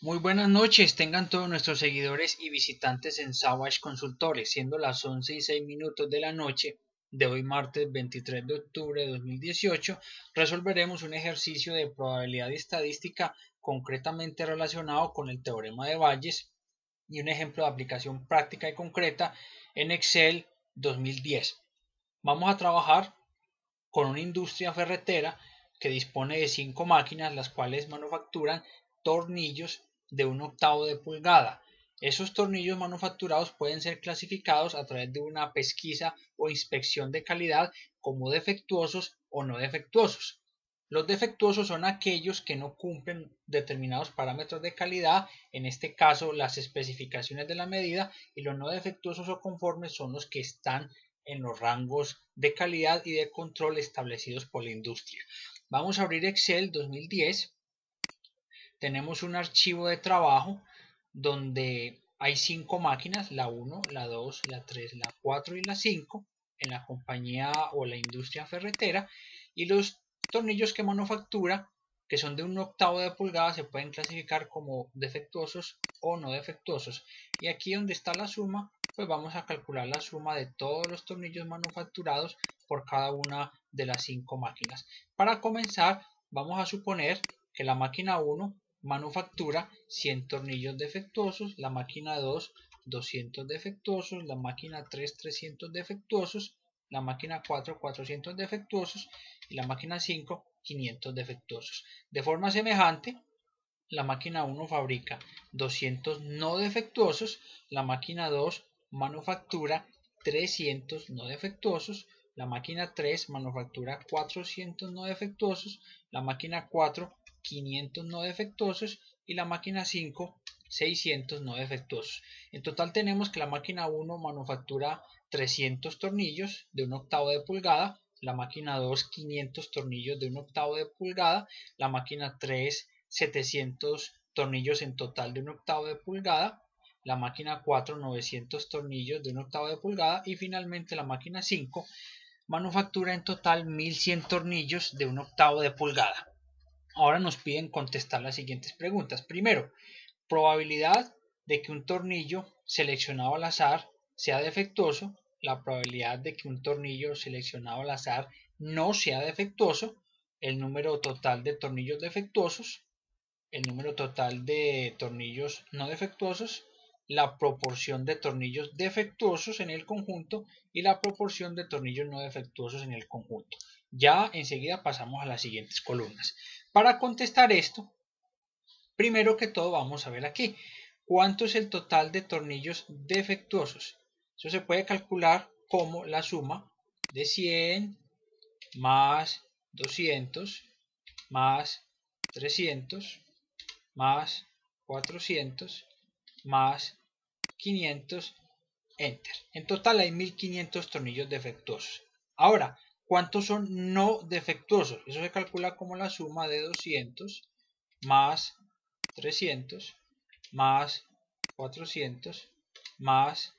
Muy buenas noches, tengan todos nuestros seguidores y visitantes en Savage Consultores, siendo las 11:06 de la noche de hoy martes 23 de octubre de 2018, resolveremos un ejercicio de probabilidad y estadística concretamente relacionado con el teorema de Bayes y un ejemplo de aplicación práctica y concreta en Excel 2010. Vamos a trabajar con una industria ferretera que dispone de 5 máquinas, las cuales manufacturan tornillos de 1/8 de pulgada. Esos tornillos manufacturados pueden ser clasificados a través de una pesquisa o inspección de calidad como defectuosos o no defectuosos. Los defectuosos son aquellos que no cumplen determinados parámetros de calidad, en este caso las especificaciones de la medida, y los no defectuosos o conformes son los que están en los rangos de calidad y de control establecidos por la industria. Vamos a abrir Excel 2010. Tenemos un archivo de trabajo donde hay 5 máquinas, la 1, la 2, la 3, la 4 y la 5 en la compañía o la industria ferretera, y los tornillos que manufactura, que son de 1/8 de pulgada, se pueden clasificar como defectuosos o no defectuosos. Y aquí donde está la suma, pues vamos a calcular la suma de todos los tornillos manufacturados por cada una de las 5 máquinas. Para comenzar, vamos a suponer que la máquina 1 manufactura 100 tornillos defectuosos, la máquina 2 200 defectuosos, la máquina 3 300 defectuosos, la máquina 4 400 defectuosos y la máquina 5 500 defectuosos. De forma semejante, la máquina 1 fabrica 200 no defectuosos, la máquina 2 manufactura 300 no defectuosos, la máquina 3 manufactura 400 no defectuosos, la máquina 4 500 no defectuosos y la máquina 5 600 no defectuosos. En total tenemos que la máquina 1 manufactura 300 tornillos de 1/8 de pulgada, la máquina 2 500 tornillos de 1/8 de pulgada, la máquina 3 700 tornillos en total de 1/8 de pulgada, la máquina 4 900 tornillos de 1/8 de pulgada y finalmente la máquina 5 manufactura en total 1100 tornillos de 1/8 de pulgada. Ahora nos piden contestar las siguientes preguntas. Primero, probabilidad de que un tornillo seleccionado al azar sea defectuoso, la probabilidad de que un tornillo seleccionado al azar no sea defectuoso, el número total de tornillos defectuosos, el número total de tornillos no defectuosos, la proporción de tornillos defectuosos en el conjunto y la proporción de tornillos no defectuosos en el conjunto. Ya enseguida pasamos a las siguientes columnas. Para contestar esto, primero que todo vamos a ver aquí, ¿cuánto es el total de tornillos defectuosos? Eso se puede calcular como la suma de 100 más 200 más 300 más 400 más 500, enter. En total hay 1500 tornillos defectuosos. Ahora, ¿cuántos son no defectuosos? Eso se calcula como la suma de 200 más 300 más 400 más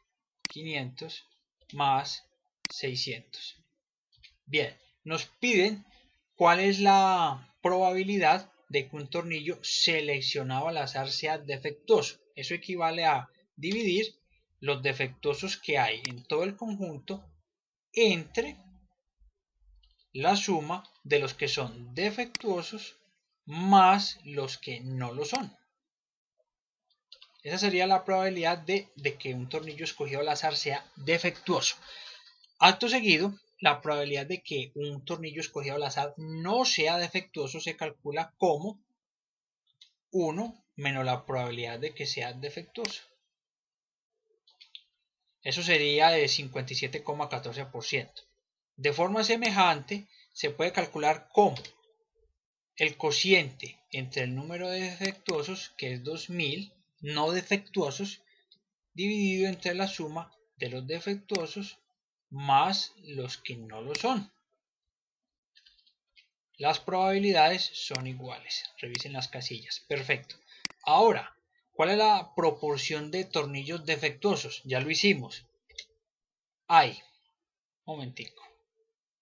500 más 600. Bien, nos piden cuál es la probabilidad de que un tornillo seleccionado al azar sea defectuoso. Eso equivale a dividir los defectuosos que hay en todo el conjunto entre la suma de los que son defectuosos más los que no lo son. Esa sería la probabilidad de que un tornillo escogido al azar sea defectuoso. Acto seguido, la probabilidad de que un tornillo escogido al azar no sea defectuoso se calcula como 1 menos la probabilidad de que sea defectuoso. Eso sería de 57,14%. De forma semejante, se puede calcular como el cociente entre el número de defectuosos, que es 2000, no defectuosos, dividido entre la suma de los defectuosos más los que no lo son. Las probabilidades son iguales. Revisen las casillas. Perfecto. Ahora, ¿cuál es la proporción de tornillos defectuosos? Ya lo hicimos. Hay. Momentico.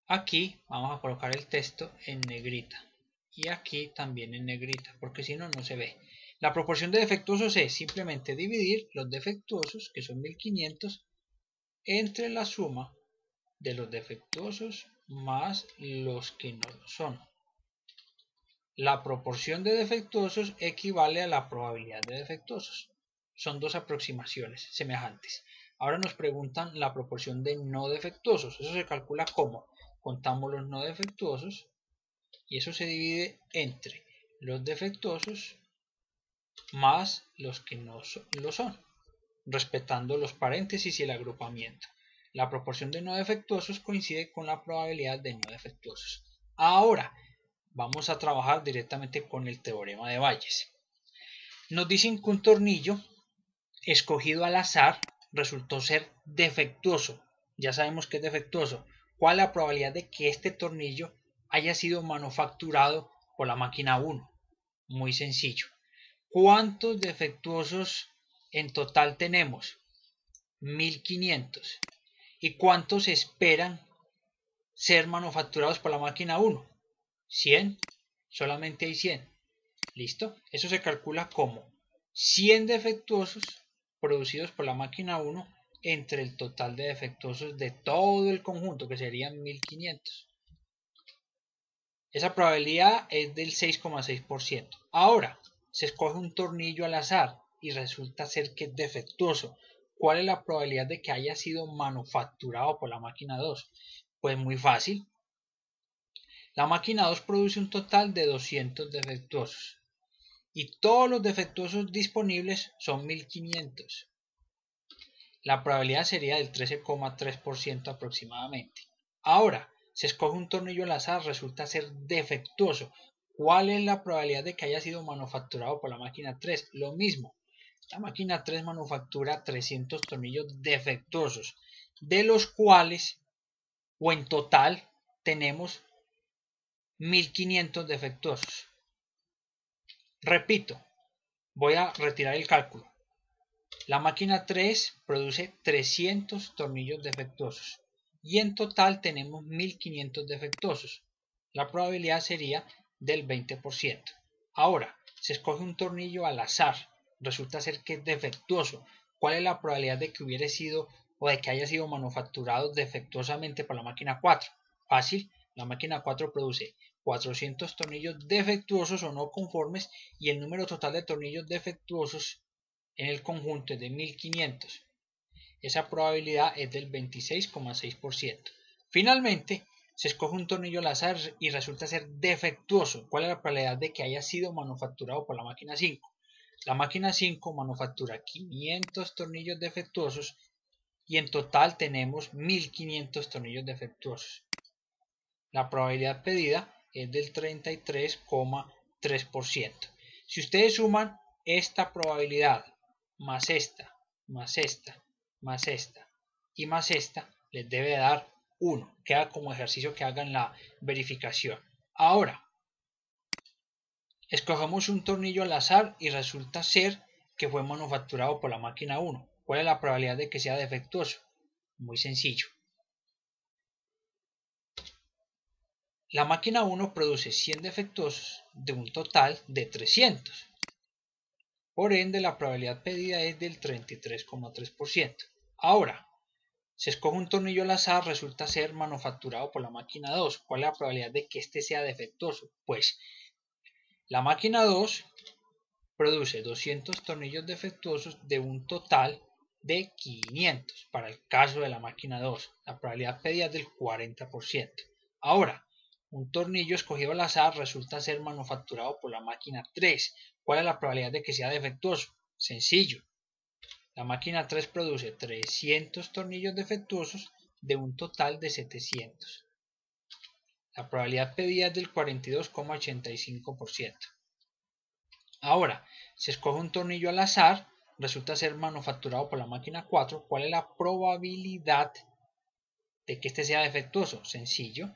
Aquí vamos a colocar el texto en negrita. Y aquí también en negrita, porque si no, no se ve. La proporción de defectuosos es simplemente dividir los defectuosos, que son 1500, entre la suma de los defectuosos más los que no lo son. La proporción de defectuosos equivale a la probabilidad de defectuosos. Son dos aproximaciones semejantes. Ahora nos preguntan la proporción de no defectuosos. Eso se calcula como contamos los no defectuosos y eso se divide entre los defectuosos más los que no lo son, respetando los paréntesis y el agrupamiento. La proporción de no defectuosos coincide con la probabilidad de no defectuosos. Ahora vamos a trabajar directamente con el teorema de Bayes. Nos dicen que un tornillo escogido al azar resultó ser defectuoso. Ya sabemos que es defectuoso. ¿Cuál es la probabilidad de que este tornillo haya sido manufacturado por la máquina 1? Muy sencillo. ¿Cuántos defectuosos en total tenemos? 1500. ¿Y cuántos esperan ser manufacturados por la máquina 1? 100. Solamente hay 100. ¿Listo? Eso se calcula como 100 defectuosos producidos por la máquina 1 entre el total de defectuosos de todo el conjunto, que serían 1500. Esa probabilidad es del 6,6%. Ahora, se escoge un tornillo al azar y resulta ser que es defectuoso. ¿Cuál es la probabilidad de que haya sido manufacturado por la máquina 2? Pues muy fácil. La máquina 2 produce un total de 200 defectuosos y todos los defectuosos disponibles son 1500. La probabilidad sería del 13,3% aproximadamente. Ahora, se escoge un tornillo al azar, resulta ser defectuoso. ¿Cuál es la probabilidad de que haya sido manufacturado por la máquina 3? Lo mismo. La máquina 3 manufactura 300 tornillos defectuosos, de los cuales, o en total, tenemos 1500 defectuosos. Repito, voy a retirar el cálculo. La máquina 3 produce 300 tornillos defectuosos y en total tenemos 1500 defectuosos. La probabilidad sería del 20%. Ahora, se escoge un tornillo al azar. Resulta ser que es defectuoso. ¿Cuál es la probabilidad de que hubiera sido o de que haya sido manufacturado defectuosamente por la máquina 4? Fácil, la máquina 4 produce 400 tornillos defectuosos o no conformes y el número total de tornillos defectuosos en el conjunto es de 1500. Esa probabilidad es del 26,6%. Finalmente, se escoge un tornillo al azar y resulta ser defectuoso. ¿Cuál es la probabilidad de que haya sido manufacturado por la máquina 5? La máquina 5 manufactura 500 tornillos defectuosos y en total tenemos 1500 tornillos defectuosos. La probabilidad pedida es del 33,3%. Si ustedes suman esta probabilidad más esta, más esta, más esta y más esta, les debe dar 1. Queda como ejercicio que hagan la verificación. Ahora, escogemos un tornillo al azar y resulta ser que fue manufacturado por la máquina 1. ¿Cuál es la probabilidad de que sea defectuoso? Muy sencillo. La máquina 1 produce 100 defectuosos de un total de 300. Por ende, la probabilidad pedida es del 33,3%. Ahora, se escoge un tornillo al azar, resulta ser manufacturado por la máquina 2. ¿Cuál es la probabilidad de que este sea defectuoso? Pues la máquina 2 produce 200 tornillos defectuosos de un total de 500 para el caso de la máquina 2. La probabilidad pedida es del 40%. Ahora, un tornillo escogido al azar resulta ser manufacturado por la máquina 3. ¿Cuál es la probabilidad de que sea defectuoso? Sencillo. La máquina 3 produce 300 tornillos defectuosos de un total de 700. La probabilidad pedida es del 42,85%. Ahora, se escoge un tornillo al azar, resulta ser manufacturado por la máquina 4. ¿Cuál es la probabilidad de que este sea defectuoso? Sencillo.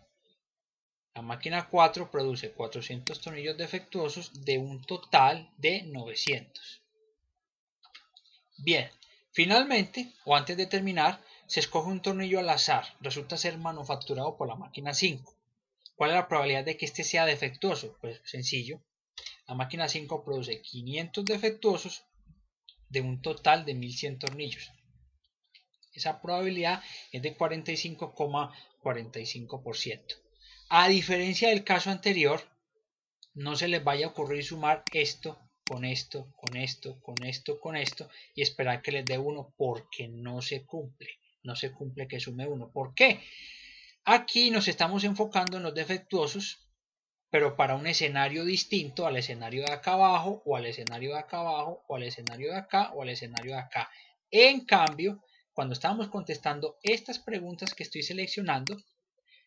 La máquina 4 produce 400 tornillos defectuosos de un total de 900. Bien, finalmente, o antes de terminar, se escoge un tornillo al azar, resulta ser manufacturado por la máquina 5. ¿Cuál es la probabilidad de que este sea defectuoso? Pues sencillo. La máquina 5 produce 500 defectuosos de un total de 1100 tornillos. Esa probabilidad es de 45,45%. A diferencia del caso anterior, no se les vaya a ocurrir sumar esto con esto, con esto, con esto, con esto y esperar que les dé 1 porque no se cumple. No se cumple que sume 1. ¿Por qué? Aquí nos estamos enfocando en los defectuosos, pero para un escenario distinto al escenario de acá abajo, o al escenario de acá abajo, o al escenario de acá, o al escenario de acá. En cambio, cuando estábamos contestando estas preguntas que estoy seleccionando,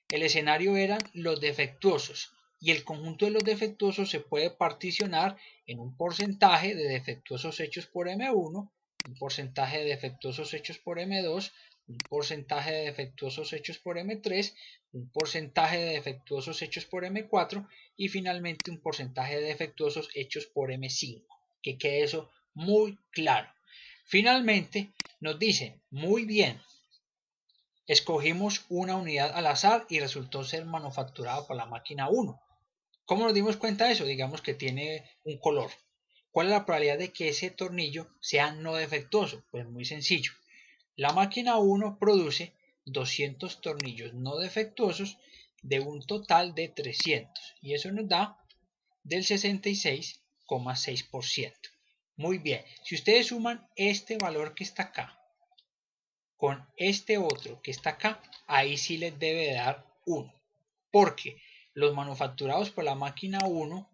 el escenario eran los defectuosos, y el conjunto de los defectuosos se puede particionar en un porcentaje de defectuosos hechos por M1, un porcentaje de defectuosos hechos por M2, un porcentaje de defectuosos hechos por M3, un porcentaje de defectuosos hechos por M4 y finalmente un porcentaje de defectuosos hechos por M5. Que quede eso muy claro. Finalmente nos dicen, muy bien, escogimos una unidad al azar y resultó ser manufacturada por la máquina 1. ¿Cómo nos dimos cuenta de eso? Digamos que tiene un color. ¿Cuál es la probabilidad de que ese tornillo sea no defectuoso? Pues muy sencillo. La máquina 1 produce 200 tornillos no defectuosos de un total de 300 y eso nos da del 66,6%. Muy bien, si ustedes suman este valor que está acá con este otro que está acá, ahí sí les debe dar 1, porque los manufacturados por la máquina 1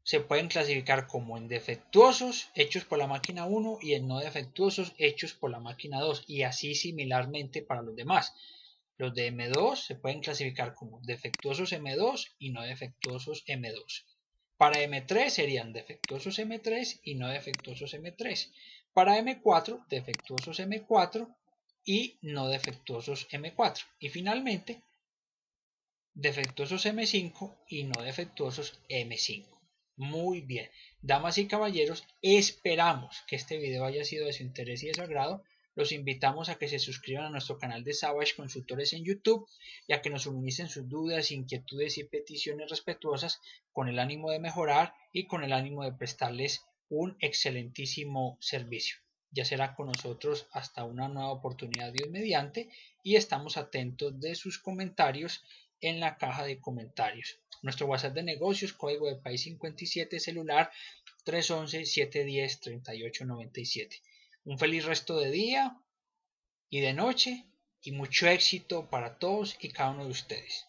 se pueden clasificar como en defectuosos hechos por la máquina 1 y en no defectuosos hechos por la máquina 2 y así similarmente para los demás. Los de M2 se pueden clasificar como defectuosos M2 y no defectuosos M2. Para M3 serían defectuosos M3 y no defectuosos M3. Para M4, defectuosos M4 y no defectuosos M4. Y finalmente, defectuosos M5 y no defectuosos M5. Muy bien, damas y caballeros, esperamos que este video haya sido de su interés y de su agrado. Los invitamos a que se suscriban a nuestro canal de Savage Consultores en YouTube y a que nos suministren sus dudas, inquietudes y peticiones respetuosas con el ánimo de mejorar y con el ánimo de prestarles un excelentísimo servicio. Ya será con nosotros hasta una nueva oportunidad, Dios mediante, y estamos atentos de sus comentarios en la caja de comentarios. Nuestro WhatsApp de negocios, código de país 57, celular 311-710-3897. Un feliz resto de día y de noche y mucho éxito para todos y cada uno de ustedes.